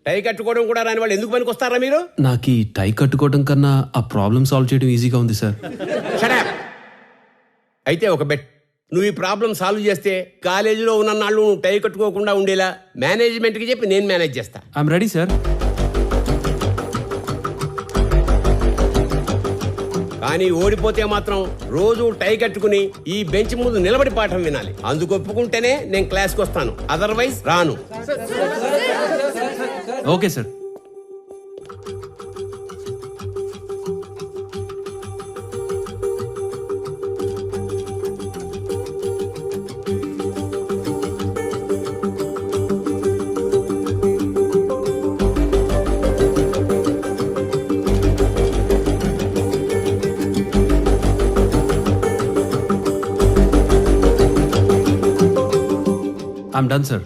టై కట్టుకోవడం కూడా రాని వాళ్ళు ఎందుకు పనికి వస్తారా మీరు? నాకు ఈ టై కట్టుకోవడం కన్నా ఆ ప్రాబ్లం సాల్వ్ చేయడం ఈజీగా ఉంది సార్. Shut up! అయితే ఒక బెట్, నువ్వు ఈ ప్రాబ్లం సాల్వ్ చేస్తే కాలేజీలో ఉన్న నాళ్ళు నువ్వు టై కట్టుకోకుండా ఉండేలా మేనేజ్మెంట్కి చెప్పి నేను మేనేజ్ చేస్తా. I'm ready sir. కానీ ఓడిపోతే మాత్రం రోజు టై కట్టుకుని ఈ బెంచ్ ముందు నిలబడి పాఠం వినాలి. అందుకు ఒప్పుకుంటేనే నేను క్లాస్కి వస్తాను, అదర్వైజ్ రాను. Okay sir. I'm done, sir.